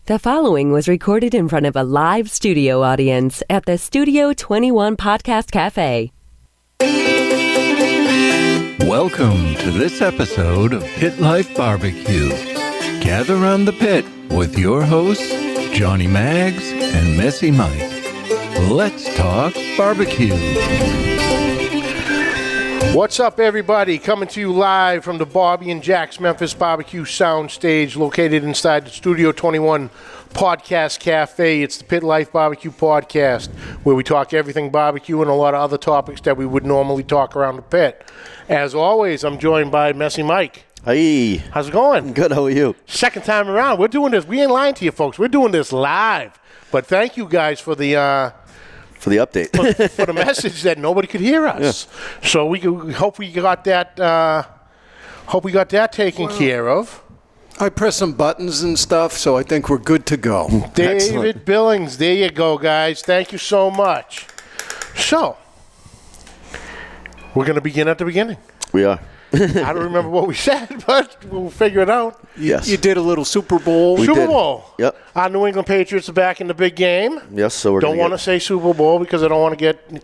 The following was recorded in front of a live studio audience at the Studio 21 Podcast Café. Welcome to this episode of Pit Life BBQ. Gather around the pit with your hosts, Johnnie Mags and Messy Mike. Let's talk barbecue. What's up, everybody? Coming to you live from the Bobby and Jack's Memphis Barbecue Soundstage, located inside the Studio 21 Podcast Café. It's the Pit Life BBQ Podcast, where we talk everything barbecue and a lot of other topics that we would normally talk around the pit. As always, I'm joined by Messy Mike. Hey. How's it going? Good, how are you? Second time around. We're doing this. We ain't lying to you, folks. We're doing this live. But thank you guys for the update. for the message that nobody could hear us. Yeah. So we hope we got that taken care of. I pressed some buttons and stuff, so I think we're good to go. David Excellent. Billings, there you go, guys. Thank you so much. So, we're going to begin at the beginning. We are. I don't remember what we said, but we'll figure it out. Yes. You did a little Super Bowl. Super Bowl. Yep. Our New England Patriots are back in the big game. Yes, so we're Don't want to say Super Bowl because I don't want to get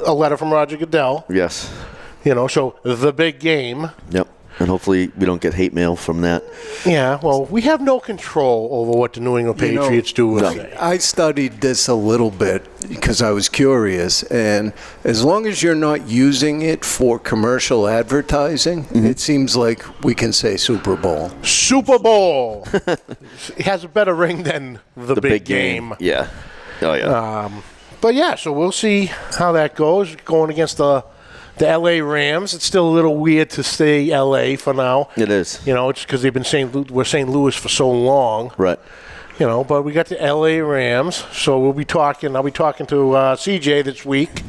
a letter from Roger Goodell. Yes. So the big game. Yep. And hopefully we don't get hate mail from that. Yeah, well, we have no control over what the New England Patriots do. I studied this a little bit because I was curious, and as long as you're not using it for commercial advertising, it seems like we can say Super Bowl. Super Bowl. It has a better ring than the big game. Yeah. Oh, yeah. But, yeah, so we'll see how that goes, going against the L.A. Rams. It's still a little weird to say L.A. for now. It is. It's because they've been we're St. Louis for so long. Right. But we got the L.A. Rams, so I'll be talking to CJ this week.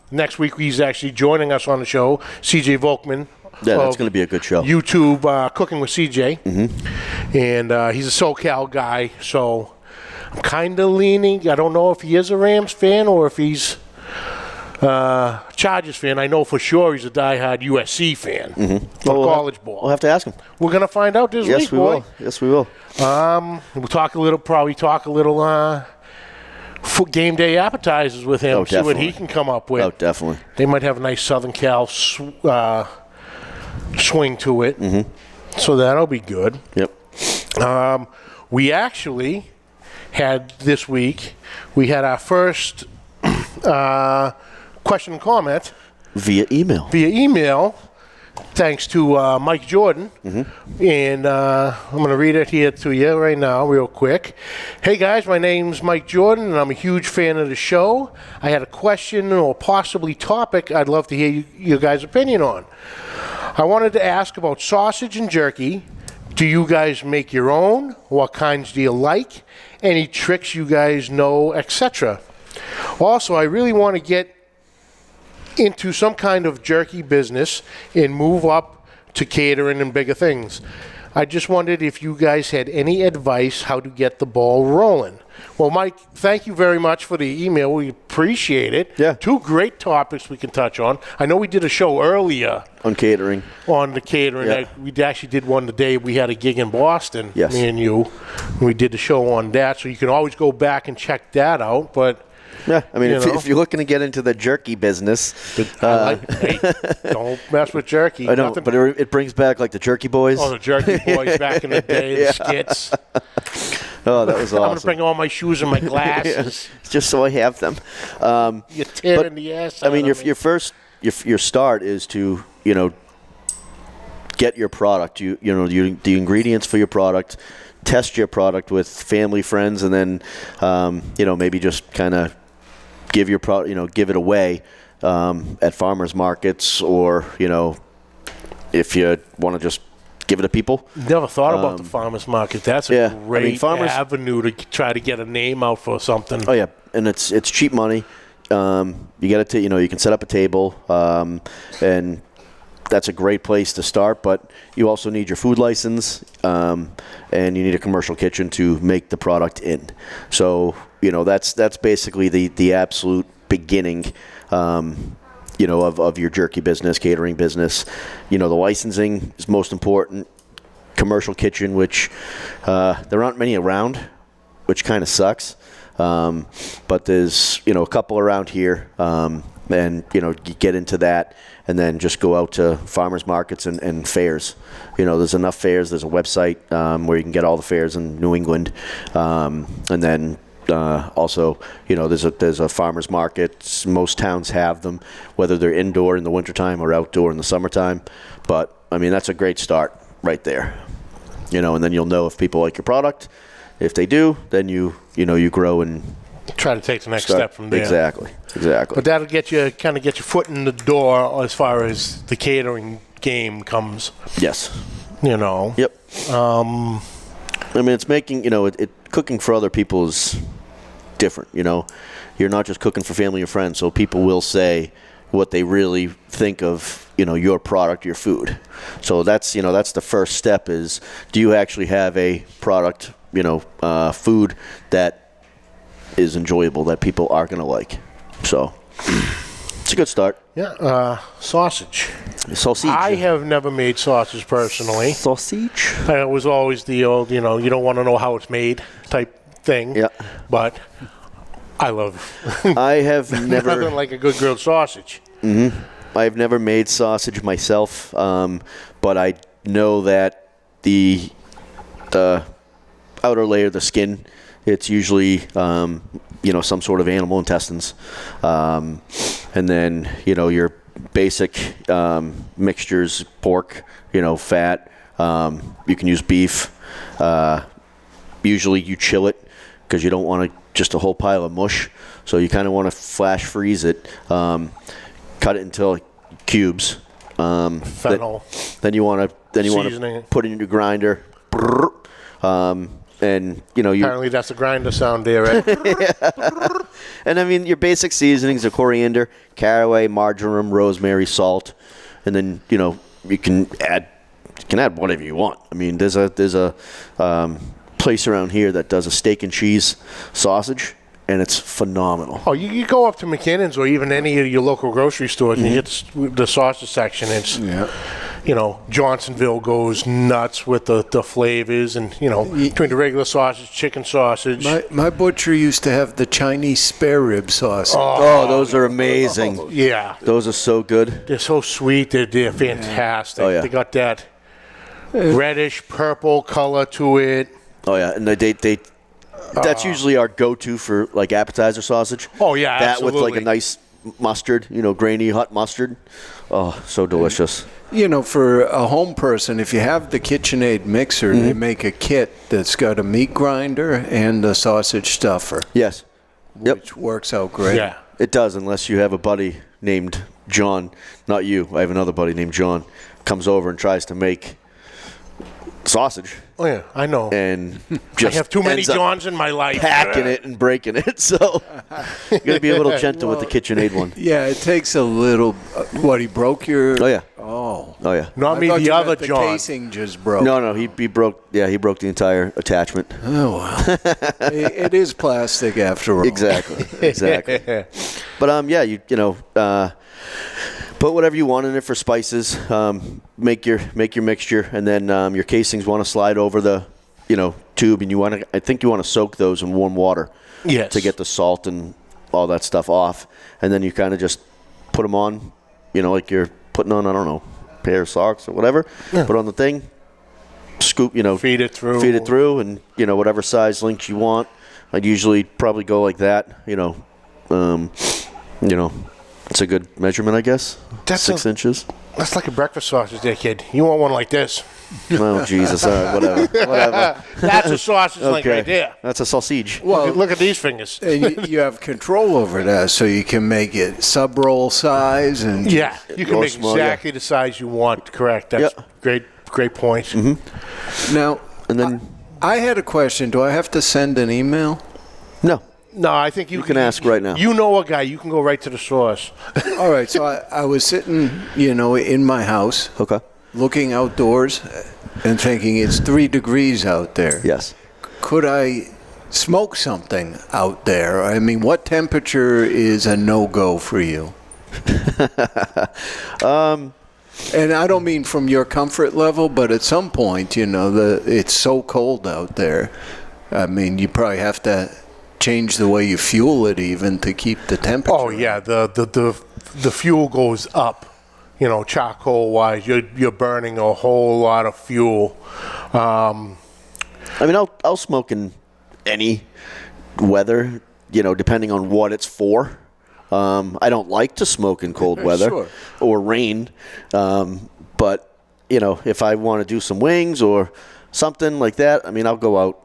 Next week, he's actually joining us on the show, CJ Volkman. Yeah, that's going to be a good show. YouTube Cooking with CJ. Mm-hmm. And he's a SoCal guy, so I'm kind of leaning. I don't know if he is a Rams fan or if he's Chargers fan. I know for sure he's a diehard USC fan for college ball. We'll have to ask him. We're going to find out this week, boy. Yes, we will. We'll talk a little game day appetizers with him. See what he can come up with. Oh, definitely. They might have a nice Southern Cal swing to it. Mm-hmm. So that'll be good. Yep. We actually had this week, we had our first question and comment Via email, thanks to Mike Jordan. Mm-hmm. And I'm going to read it here to you right now real quick. Hey guys, my name's Mike Jordan and I'm a huge fan of the show. I had a question or possibly topic I'd love to hear your guys' opinion on. I wanted to ask about sausage and jerky. Do you guys make your own? What kinds do you like? Any tricks you guys know, etc.? Also, I really want to get into some kind of jerky business and move up to catering and bigger things. I just wondered if you guys had any advice how to get the ball rolling. Well, Mike, thank you very much for the email. We appreciate it. Yeah. Two great topics we can touch on. I know we did a show earlier. on catering. On the catering. Yeah. We actually did one the day we had a gig in Boston, yes. Me and you. We did the show on that, so you can always go back and check that out. But yeah, I mean, if you're looking to get into the jerky business, hey, don't mess with jerky. I know, but it brings back like the Jerky Boys. Oh, the Jerky Boys back in the day, the skits. Oh, that was awesome. I'm going to bring all my shoes and my glasses. Just so I have them. You're tearing the ass out I mean, of your first, your start is to, get your product, the ingredients for your product, test your product with family, friends, and then, maybe just kind of give your product, give it away at farmers markets, or if you want to just give it to people. Never thought about the farmers market. That's a great avenue to try to get a name out for something. Oh yeah, and it's cheap money. You get it you can set up a table, and that's a great place to start. But you also need your food license, and you need a commercial kitchen to make the product in. So that's basically the absolute beginning. Of your jerky business, catering business. The licensing is most important. commercial kitchen, which there aren't many around, which kind of sucks. But there's, a couple around here, and, you get into that and then just go out to farmers markets and fairs. There's enough fairs. There's a website where you can get all the fairs in New England. And then also, there's a farmers market. Most towns have them, whether they're indoor in the wintertime or outdoor in the summertime. But, that's a great start right there. And then you'll know if people like your product. If they do, then you grow and try to take the next step from there. Exactly. But that'll get your foot in the door as far as the catering game comes. Yes. Yep. It's making, cooking for other people is different, You're not just cooking for family or friends, so people will say what they really think of, your product, your food. So that's the first step is, do you actually have a product, food that is enjoyable, that people are going to like? So it's a good start. Yeah. Sausage. I have never made sausage personally. Sausage? It was always the old, you don't want to know how it's made type thing. Yeah. But I love I have never... nothing like a good grilled sausage. Mm-hmm. I've never made sausage myself, but I know that the outer layer, the skin, it's usually, some sort of animal intestines. And then, your basic mixtures, pork, fat. You can use beef. Usually you chill it because you don't want just a whole pile of mush. So you kind of want to flash freeze it. Cut it into cubes. Fennel. Then you want to put it in your grinder. And apparently that's a grinder sound there, right? Yeah. And your basic seasonings are coriander, caraway, marjoram, rosemary, salt, and then you can add whatever you want. There's a place around here that does a steak and cheese sausage, and it's phenomenal. Oh, you go up to McKinnon's or even any of your local grocery stores and you hit the sausage section. It's Johnsonville goes nuts with the flavors and between the regular sausage, chicken sausage. My butcher used to have the Chinese spare rib sausage. Oh, those are amazing. Yeah, those are so good. They're so sweet. They're fantastic. Oh, yeah. They got that reddish purple color to it. Oh yeah, and they that's usually our go-to for like appetizer sausage. Oh yeah, that absolutely. with like a nice mustard, grainy hot mustard. Oh, so delicious. For a home person, if you have the KitchenAid mixer, they make a kit that's got a meat grinder and a sausage stuffer. Yes. Which works out great. Yeah. It does, unless you have a buddy named John. Not you. I have another buddy named John. Comes over and tries to make sausage. Oh yeah, I know. And just I have too many Johns in my life. Hacking it and breaking it. So you got to be a little gentle with the KitchenAid one. Yeah, it takes a little. What, he broke your? Oh yeah. Oh yeah. Not me. The other John. The casing just broke. No. He broke. Yeah, he broke the entire attachment. Oh well. It is plastic after all. Exactly. But put whatever you want in it for spices. Make your mixture, and then your casings want to slide over the tube, and I think you want to soak those in warm water. Yes. To get the salt and all that stuff off, and then you kind of just put them on, like you're putting on, I don't know, a pair of socks or whatever. Yeah. Put on the thing, scoop, feed it through, and whatever size links you want. I'd usually probably go like that. It's a good measurement, I guess. That's 6 inches. That's like a breakfast sausage there, kid. You want one like this. Oh, Jesus. Whatever. That's a sausage link right there. That's a sausage. Well, look at these fingers. You have control over that, so you can make it sub-roll size. And yeah, you can make exactly the size you want. Correct. That's great point. Mm-hmm. Now, and then I had a question. Do I have to send an email? No, I think you can ask right now. You know a guy. You can go right to the source. All right. So I was sitting, in my house. Okay. Looking outdoors and thinking it's 3 degrees out there. Yes. Could I smoke something out there? What temperature is a no-go for you? And I don't mean from your comfort level, but at some point, it's so cold out there. I mean, you probably have to change the way you fuel it even to keep the temperature. Oh yeah, the fuel goes up. Charcoal wise, you're burning a whole lot of fuel. I mean, I'll smoke in any weather, depending on what it's for. I don't like to smoke in cold weather or rain, but if I want to do some wings or something like that, I mean, I'll go out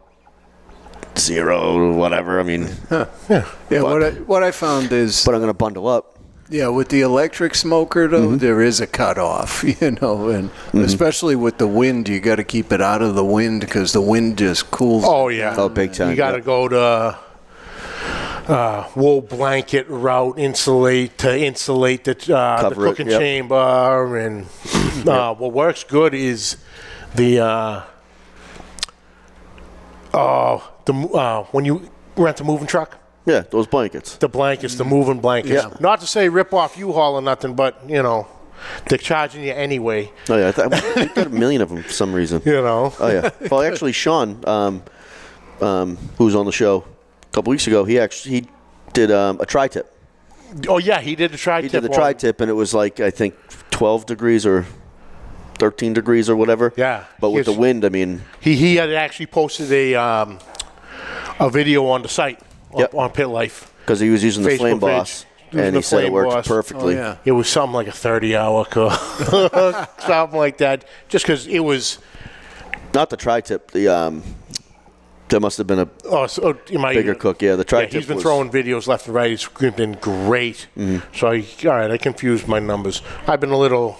0, whatever. I mean, What I found is, but I'm going to bundle up. Yeah, with the electric smoker, though, there is a cutoff, and especially with the wind, you got to keep it out of the wind because the wind just cools. Oh, yeah. Oh, big time. You got to go to wool blanket route, insulate the cooking chamber. And what works good is the when you rent a moving truck. Yeah, those blankets. The blankets, the moving blankets. Yeah. Not to say rip off U-Haul or nothing, but, they're charging you anyway. Oh, yeah. We've got a million of them for some reason. Oh, yeah. Well, actually, Sean, who was on the show a couple weeks ago, he did a tri-tip. Oh, yeah, he did the tri-tip. He did the tri-tip, and it was like, I think, 12 degrees or 13 degrees or whatever. Yeah. But with the wind, I mean. He had actually posted a video on the site. On Pit Life. Because he was using the Facebook Flame Boss, and he said it worked perfectly. Oh, yeah. It was something like a 30-hour course, something like that, just because it was... Not the tri-tip, there must have been a bigger cook. Yeah, the tri-tip he's been throwing videos left and right. It's been great. So, all right, I confused my numbers. I've been a little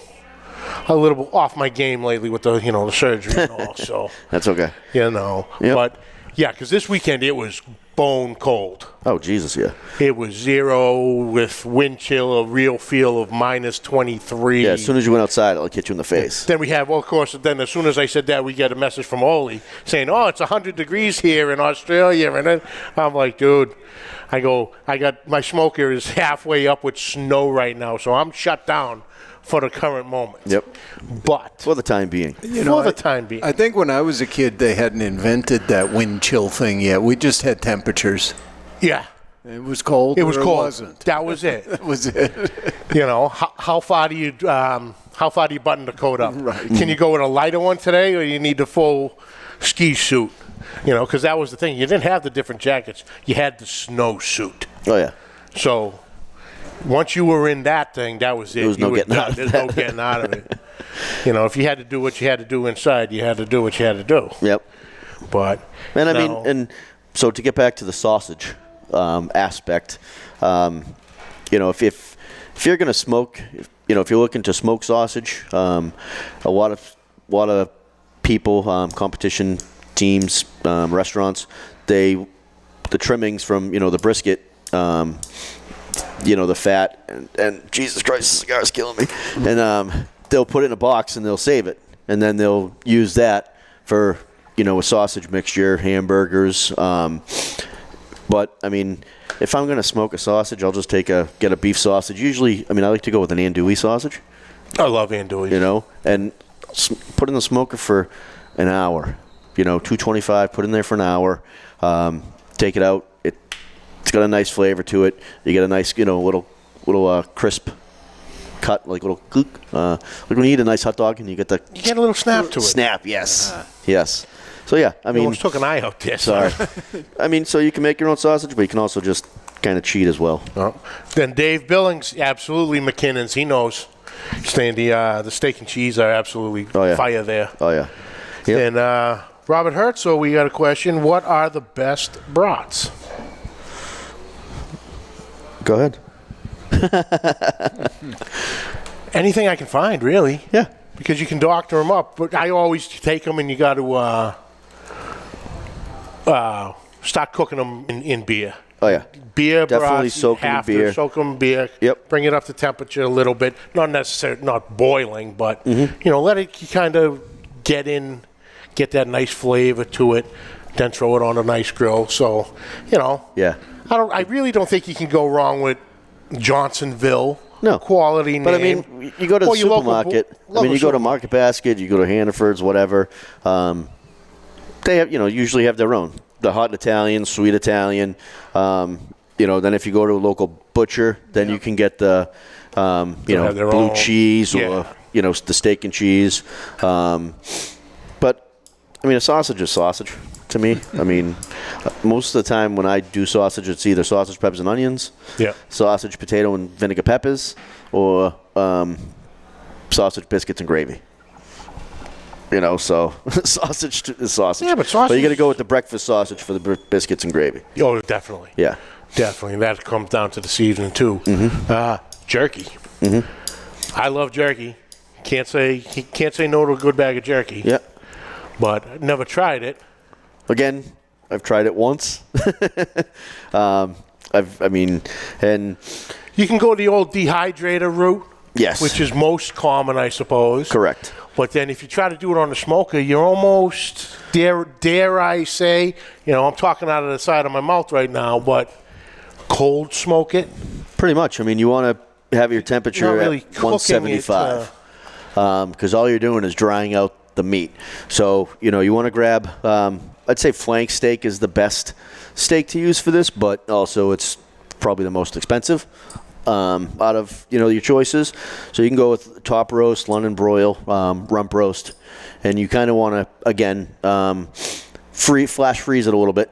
off my game lately with the surgery and all, so... That's okay. Yep. But, yeah, because this weekend it was bone cold. Oh, Jesus, yeah. It was 0 with wind chill, a real feel of minus 23. Yeah, as soon as you went outside, it'll hit you in the face. Then we have, of course, then as soon as I said that, we get a message from Oli saying, it's 100 degrees here in Australia. And then I'm like, dude, my smoker is halfway up with snow right now, so I'm shut down for the current moment. Yep. But for the time being. I think when I was a kid, they hadn't invented that wind chill thing yet. We just had temperatures. Yeah. It was cold. It was cold. It wasn't. That was it. That was it. How far do you button the coat up? Right. Can you go with a lighter one today, or you need the full ski suit? Because that was the thing. You didn't have the different jackets. You had the snow suit. Oh yeah. So once you were in that thing, that was it. There was no getting out of it. There's no getting out of it. If you had to do what you had to do inside, you had to do what you had to do. Yep. But and so to get back to the sausage aspect, if you're going to smoke, if you're looking to smoke sausage, a lot of people, competition teams, restaurants, the trimmings from the brisket. The fat and Jesus Christ, the cigar's killing me. And they'll put it in a box and they'll save it, and then they'll use that for a sausage mixture, hamburgers. But I mean, if I'm gonna smoke a sausage, I'll just get a beef sausage. Usually, I like to go with an andouille sausage. I love andouille. And put in the smoker for an hour. 225. Put in there for an hour. Take it out. It's got a nice flavor to it. You get a nice, little crisp cut, like little gook. Like when you eat a nice hot dog and you get a little snap to it. Snap, yes, yes. So yeah, you almost took an eye out there. Sorry. So you can make your own sausage, but you can also just kind of cheat as well. Oh. Then Dave Billings, absolutely McKinnon's. He knows. The steak and cheese are absolutely fire there. Oh yeah. Yep. And Robert Hertzel, we got a question. What are the best brats? Go ahead. Anything I can find, really. Yeah. Because you can doctor them up. But I always take them and you got to start cooking them in beer. Oh, yeah. Beer definitely brats, soak them in beer. Soak them in beer. Yep. Bring it up to temperature a little bit. Not necessarily, not boiling, but, let it kind of get that nice flavor to it. Then throw it on a nice grill. So, Yeah. I really don't think you can go wrong with Johnsonville. No. Quality name. But, I mean, you go to the supermarket. You go to Market Basket, you go to Hannaford's, whatever. They have, usually have their own. The hot Italian, sweet Italian. Then if you go to a local butcher, then you can get the, blue cheese or, the steak and cheese. But, a sausage is sausage to me. Most of the time when I do sausage, it's either sausage, peppers, and onions, sausage, potato, and vinegar peppers, or sausage, biscuits, and gravy. So sausage is sausage. Yeah, but sausage. But you got to go with the breakfast sausage for the biscuits and gravy. Oh, definitely. Yeah. Definitely. That comes down to the seasoning, too. Jerky. I love jerky. Can't say no to a good bag of jerky. Yeah. But never tried it. Again, I've tried it once. And you can go the old dehydrator route. Yes. Which is most common, I suppose. Correct. But then if you try to do it on the smoker, you're almost, dare I say, I'm talking out of the side of my mouth right now, but cold smoke it. Pretty much. You want to have your temperature really at 175. Because all you're doing is drying out the meat. So, you want to grab, I'd say flank steak is the best steak to use for this, but also it's probably the most expensive. Out of your choices, so you can go with top roast, London broil, rump roast, and you kind of want to again flash freeze it a little bit,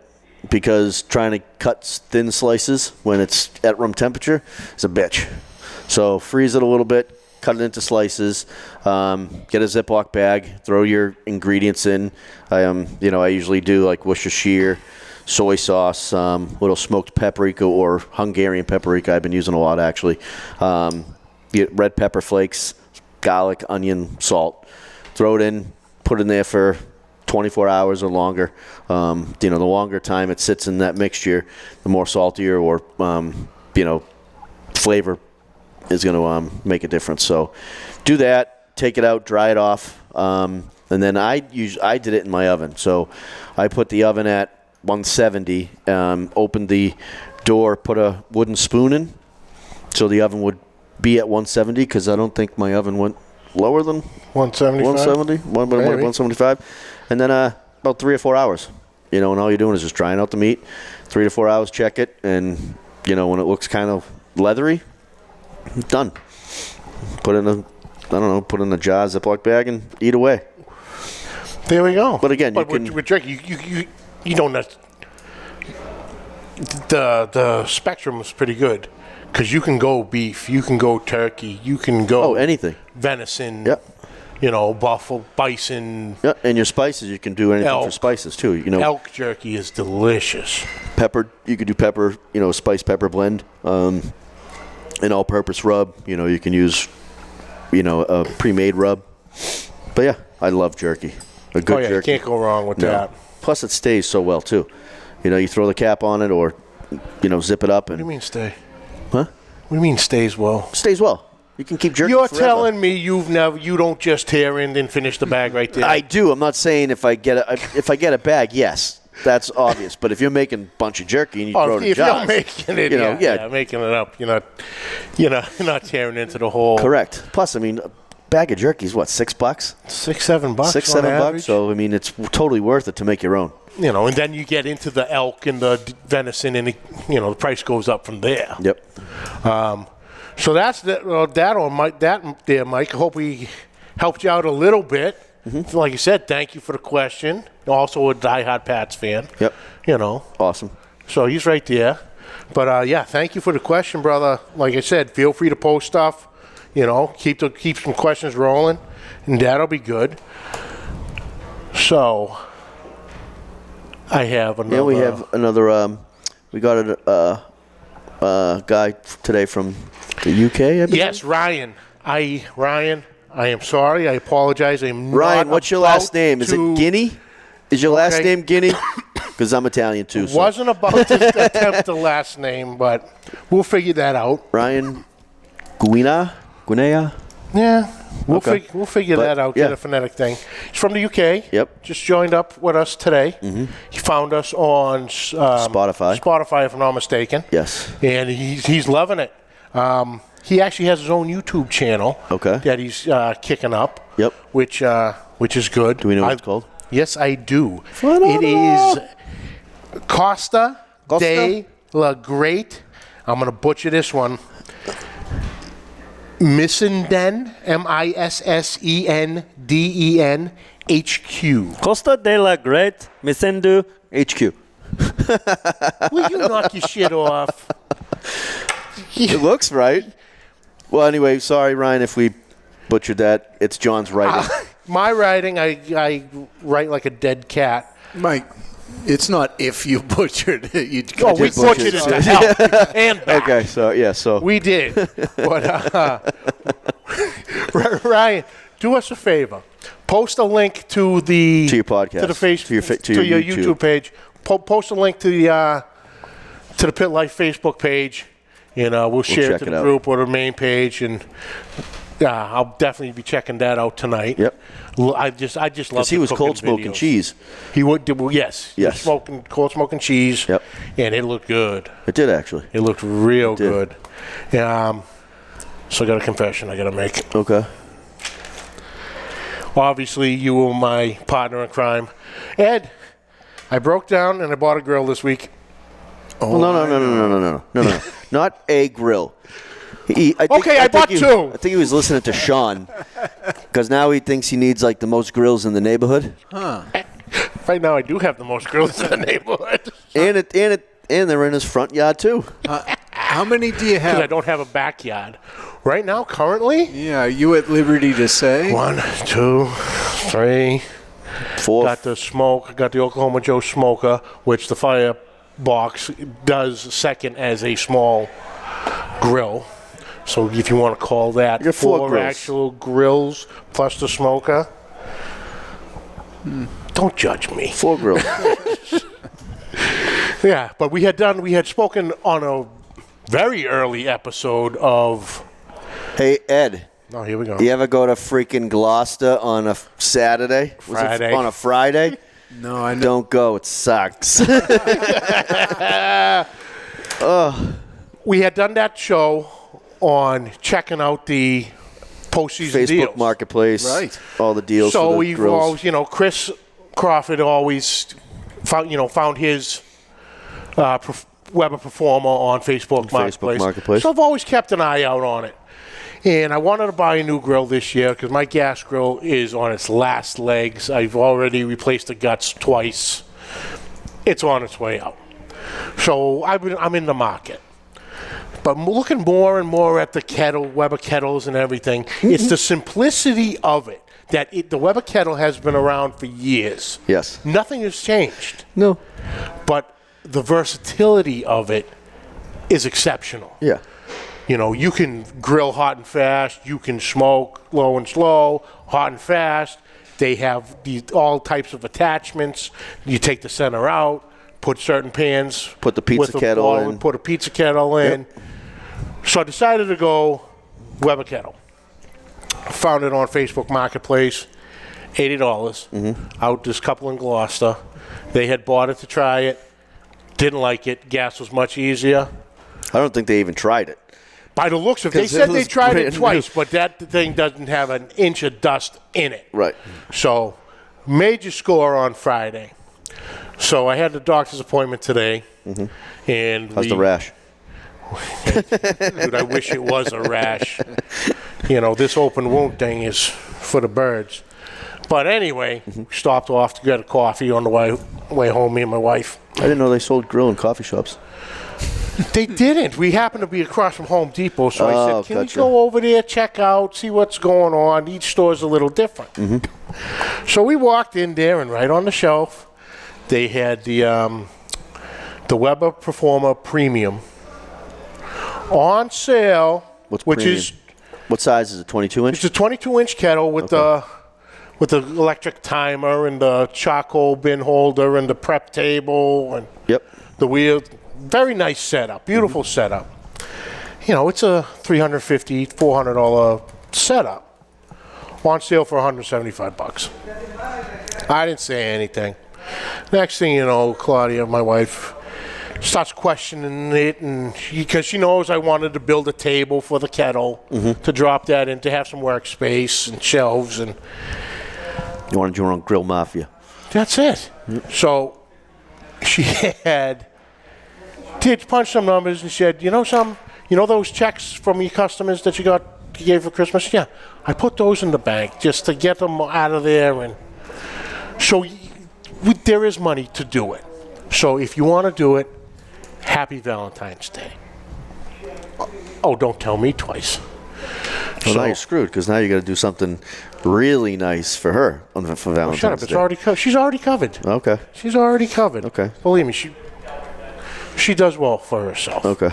because trying to cut thin slices when it's at room temperature is a bitch. So freeze it a little bit, cut it into slices, get a Ziploc bag, throw your ingredients in. I usually do like Worcestershire, soy sauce, little smoked paprika or Hungarian paprika. I've been using a lot, actually. Get red pepper flakes, garlic, onion, salt. Throw it in, put it in there for 24 hours or longer. The longer time it sits in that mixture, the more saltier or, flavor is going to make a difference. So do that, take it out, dry it off. And then I did it in my oven. So I put the oven at 170, opened the door, put a wooden spoon in, so the oven would be at 170, because I don't think my oven went lower than 175. And then about 3 or 4 hours, and all you're doing is just drying out the meat. 3 to 4 hours, check it, and when it looks kind of leathery, done. Put in a jar, Ziploc bag, and eat away. There we go. But again, with jerky, you don't know. The spectrum is pretty good, because you can go beef, you can go turkey, you can go anything, venison, buffalo, bison. Yeah, and your spices, you can do anything for spices too. Elk jerky is delicious. Pepper, you could do pepper, spice pepper blend, an all-purpose rub. You can use, a pre-made rub. But yeah, I love jerky. A good jerky. You can't go wrong with that. Plus, it stays so well, too. You throw the cap on it or, zip it up. And, what do you mean stay? Huh? What do you mean stays well? Stays well. You can keep jerky You're forever. telling me you don't just tear in and finish the bag right there? I do. I'm not saying if I get a bag, yes. That's obvious. But if you're making a bunch of jerky and you throw it in jars. If you're making it, making it up, you're not tearing into the whole. Correct. Plus, a bag of jerky is what, $6? $6, $7. $6-7. So it's totally worth it to make your own. And then you get into the elk and the venison, and the price goes up from there. Yep. So that's that there, Mike. I hope we helped you out a little bit. Mm-hmm. Like you said, thank you for the question. Also a diehard Pats fan. Yep. Awesome. So he's right there. But thank you for the question, brother. Like I said, feel free to post stuff. Keep some questions rolling, and that'll be good. So I have another. Yeah, we have another. We got a guy today from the UK. I believe. Yes, Ryan. Ryan, I am sorry. I apologize. Ryan, what's your last name? Is it Guinea? Is your last name Guinea? Because I'm Italian too. So. Wasn't about to attempt the last name, but we'll figure that out. Ryan Guinea? Yeah, we'll figure that out. Yeah. Get a phonetic thing. He's from the UK. Yep. Just joined up with us today. Mm-hmm. He found us on Spotify. Spotify, if I'm not mistaken. Yes. And he's loving it. he actually has his own YouTube channel. Okay. That he's kicking up. Yep. Which is good. Do we know what it's called? Yes, I do. It is Costa de la Great. I'm going to butcher this one. Missenden, Missenden HQ. Costa de la Great Missendu HQ. Will you knock your shit off? It looks right. Well, anyway, sorry, Ryan, if we butchered that. It's John's writing. My writing, I write like a dead cat. Mike, it's not if you butchered it. You We butchered it to hell. And back. Okay, so We did. But, Ryan, do us a favor. Post a link to your podcast, to the Facebook, to your YouTube page. Post a link to the Pit Life Facebook page. We'll share it to the group or the main page, and I'll definitely be checking that out tonight. Yep. I just love. Because he was cold smoking cheese. He would. Yes. He was Yes. cold smoking cheese. Yep. And it looked good. It did actually. It looked real good. So I got a confession I got to make. Okay. Obviously, you were my partner in crime. Ed, I broke down and I bought a grill this week. Oh, no. Not a grill. I bought two. I think he was listening to Sean because now he thinks he needs like the most grills in the neighborhood. Right now, I do have the most grills in the neighborhood. And they're in his front yard too. How many do you Because I have? don't have a backyard. Right now, currently, Yeah, are you at liberty to say? 1, 2, 3. 4. Got the smoke. Got the Oklahoma Joe smoker, which the firebox does second as a small grill. So if you want to call that You're 4 grills. actual grills plus the smoker, don't judge me. 4 grills. Yeah, but we had spoken on a very early episode of. Hey Ed, Oh, here we go. you ever go to freaking Gloucester on a Saturday? Was it Friday. on a Friday? No, I know. Don't go. It sucks. We had done that show on checking out the postseason Facebook deals. Marketplace. Right. All the deals. So for the we've grills. always, Chris Crawford always found his Weber Performer on Facebook Marketplace. So I've always kept an eye out on it. And I wanted to buy a new grill this year because my gas grill is on its last legs. I've already replaced the guts twice. It's on its way out. So I'm in the market. But looking more and more at the Weber kettles and everything, it's the simplicity of it. The Weber kettle has been around for years. Yes. Nothing has changed. No. But the versatility of it is exceptional. Yeah. You can grill hot and fast. You can smoke low and slow, hot and fast. They have all types of attachments. You take the center out, put certain pans. Put the pizza kettle in. Put a pizza kettle in. Yep. So I decided to go Weber kettle. Found it on Facebook Marketplace, $80. Out this couple in Gloucester. They had bought it to try it. Didn't like it. Gas was much easier. I don't think they even tried it. By the looks of it, they 'Cause said it they was tried it brand twice, new. but that thing doesn't have an inch of dust in it. Right. So, major score on Friday. So I had the doctor's appointment today, and How's the rash? Dude, I wish it was a rash. This open wound thing is for the birds. But anyway, stopped off to get a coffee on the way home, me and my wife. I didn't know they sold grill in coffee shops. They didn't. We happened to be across from Home Depot, so I said, can gotcha. we go over there, check out, see what's going on? Each store's a little different. So we walked in there, and right on the shelf, they had the Weber Performer Premium on sale, What's which premium? is What size is it? 22-inch? it's a 22-inch kettle with the electric timer and the charcoal bin holder and the prep table and Yep. the wheel. Very nice setup. Beautiful setup. It's a $350, $400 setup. On sale for $175. I didn't say anything. Next thing you know, Claudia, my wife, starts questioning it, and because she knows I wanted to build a table for the kettle to drop that in to have some workspace and shelves, and You wanted your own grill mafia. that's it. So she did punch some numbers and said, you know those checks from your customers that you gave for Christmas? Yeah, I put those in the bank just to get them out of there, and so there is money to do it. So if you want to do it, happy Valentine's Day. Oh, don't tell me twice. Well, now you're screwed because now you got to do something really nice for her for Valentine's Shut up! Day. It's already covered. She's already covered. Okay. She's already covered. Okay. Believe me, she does well for herself. Okay.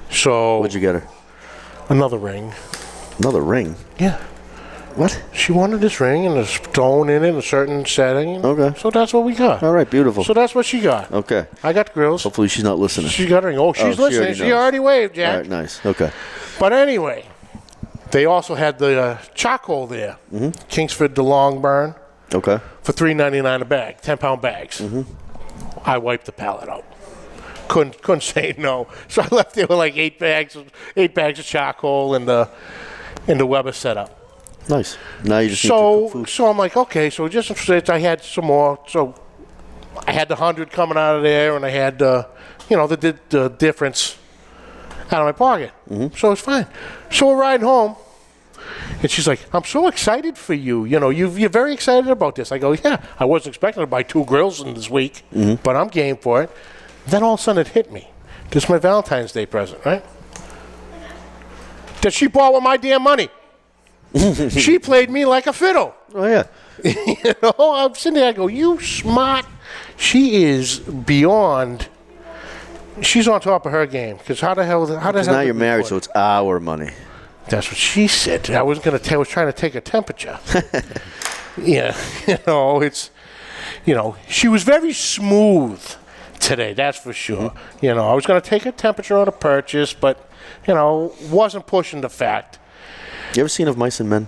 So What'd you get her? another ring. Another ring. Yeah. What? She wanted this ring and a stone in it in a certain setting. Okay. So that's what we got. All right. Beautiful. So that's what she got. Okay. I got grills. Hopefully she's not listening. She got a ring. Oh, she's she listening. already She knows. already waved, Jack. All right. Nice. Okay. But anyway, they also had the charcoal there. Kingsford the Long Burn Okay. for $3.99 a bag, 10-pound bags. I wiped the pallet out. Couldn't say no. So I left there with like 8 bags of charcoal and the Weber setup. Nice. Now you just need to cook food. So I'm like, okay. So just I had some more. So I had the 100 coming out of there, and I had the difference out of my pocket. So it's fine. So we're riding home, and she's like, I'm so excited for you. You're very excited about this. I go, yeah. I wasn't expecting to buy 2 grills in this week, but I'm game for it. Then all of a sudden it hit me. This is my Valentine's Day present, right? That she bought with my damn money. She played me like a fiddle. Oh yeah. I'm sitting there, I go, you smart. She is beyond. She's on top of her game. Because how the hell? Now you're married, so it's our money. That's what she said. I was trying to take a temperature. Yeah, she was very smooth today. That's for sure. I was going to take a temperature on a purchase, but wasn't pushing the fact. You ever seen Of Mice and Men?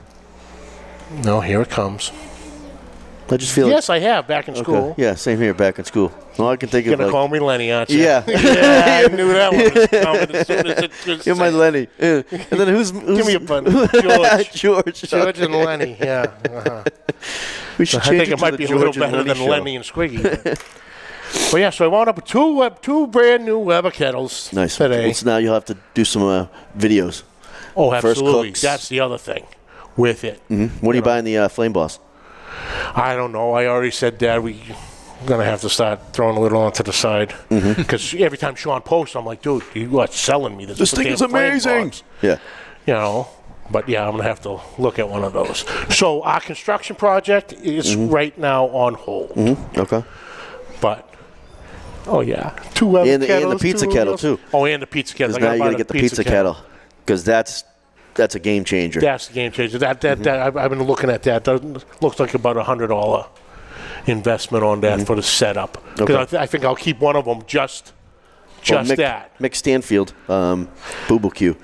No, here it comes. I just feel Yes, I have back in school. Okay. Yeah, same here. Back in school. All I can think You're of going to call me Lenny, aren't you? Yeah. Yeah, I knew that one was coming as soon as it was You're my said. Lenny. Yeah. And then who's Give me a pun. George. George and Lenny, yeah. We should I change think it might to be the a little George and better than show. Lenny and Squiggy. But yeah, so I wound up with two brand new Weber kettles Nice. today. So now you'll have to do some videos. Oh, First absolutely. cooks. That's the other thing with it. What are you buying the Flame Boss? I don't know. I already said, Dad, we're going to have to start throwing a little onto the side. Because every time Sean posts, I'm like, dude, you are selling me this. This thing is amazing. Yeah. But yeah, I'm going to have to look at one of those. So our construction project is right now on hold. Okay. But, oh yeah, 2 Weber And the kettles, pizza 2 kettle, wheels. too. Oh, and the pizza kettle. Because now you're going to get the pizza kettle. Because that's a game changer. That's the game changer. That I've been looking at that. That looks like about $100 investment on that for the setup. Because I think I'll keep one of them just that. Mick Stanfield, BBQ,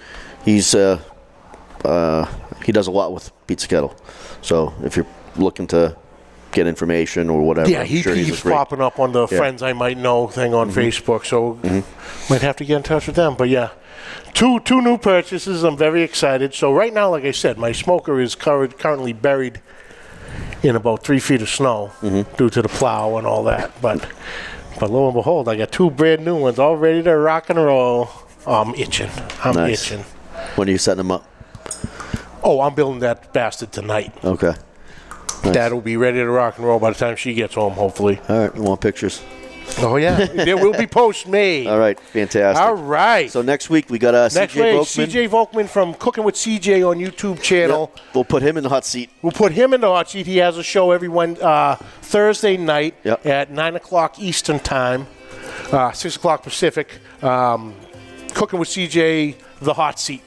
he's he does a lot with pizza kettle. So if you're looking to get information or whatever, Yeah, he keeps popping up on the friends I might know thing on Facebook. So might have to get in touch with them. But yeah, two new purchases. I'm very excited. So right now, like I said, my smoker is currently buried in about 3 feet of snow due to the plow and all that. But lo and behold, I got 2 brand new ones all ready to rock and roll. Oh, I'm itching. I'm Nice. itching. When are you setting them up? Oh, I'm building that bastard tonight. Okay. Nice. That'll be ready to rock and roll by the time she gets home, hopefully. All right. We want pictures. Oh, yeah. There will be post-made. All right. Fantastic. All right. So next week we got Next CJ week, Volkman. CJ Volkman from Cooking with CJ on YouTube channel. Yep. We'll put him in the hot seat. We'll put him in the hot seat. He has a show every Thursday night at 9 o'clock Eastern Time, 6 o'clock Pacific. Cooking with CJ, the hot seat.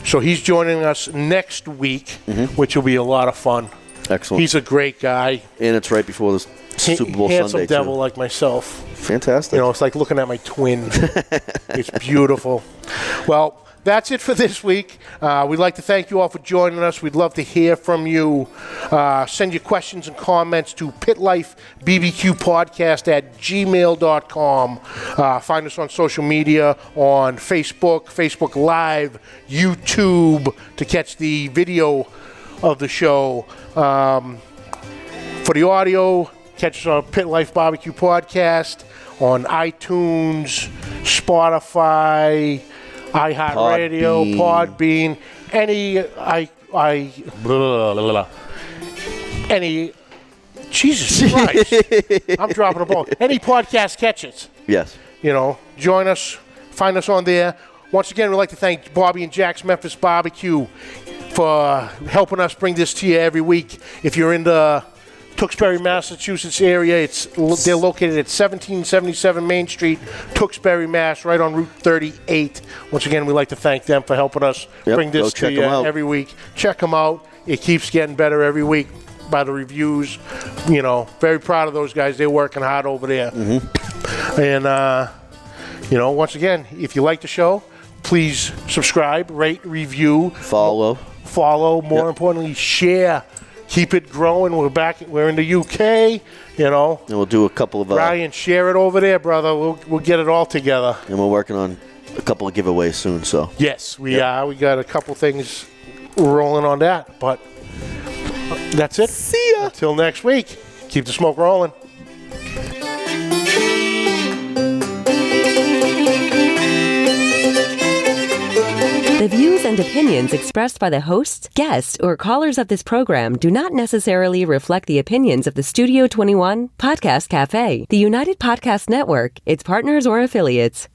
So he's joining us next week, which will be a lot of fun. Excellent. He's a great guy. And it's right before the Super Bowl Handsome Sunday, devil too. like myself. Fantastic. It's like looking at my twin. It's beautiful. Well, that's it for this week. We'd like to thank you all for joining us. We'd love to hear from you. Send your questions and comments to pitlifebbqpodcast@gmail.com. Find us on social media on Facebook Live, YouTube to catch the video of the show. For the audio, catch us on Pit Life BBQ Podcast on iTunes, Spotify, iHeartRadio, Podbean, any Jesus Christ, I'm dropping a ball. Any podcast catches. Yes. Join us, find us on there. Once again, we'd like to thank Bobby and Jack's Memphis Barbecue for helping us bring this to you every week. If you're in the Tewksbury, Massachusetts area, they're located at 1777 Main Street, Tewksbury, Mass, right on Route 38. Once again, we'd like to thank them for helping us bring this to you every week. Check them out. It keeps getting better every week by the reviews. Very proud of those guys. They're working hard over there. And, once again, if you like the show, please subscribe, rate, review. Follow. More importantly, share. Keep it growing. We're in the UK, And we'll do a couple of... Ryan, share it over there, brother. We'll get it all together. And we're working on a couple of giveaways soon, so... Yes, we are. We got a couple things rolling on that, but that's it. See ya. Until next week. Keep the smoke rolling. The views and opinions expressed by the hosts, guests, or callers of this program do not necessarily reflect the opinions of the Studio 21, Podcast Café, the United Podcast Network, its partners, or affiliates.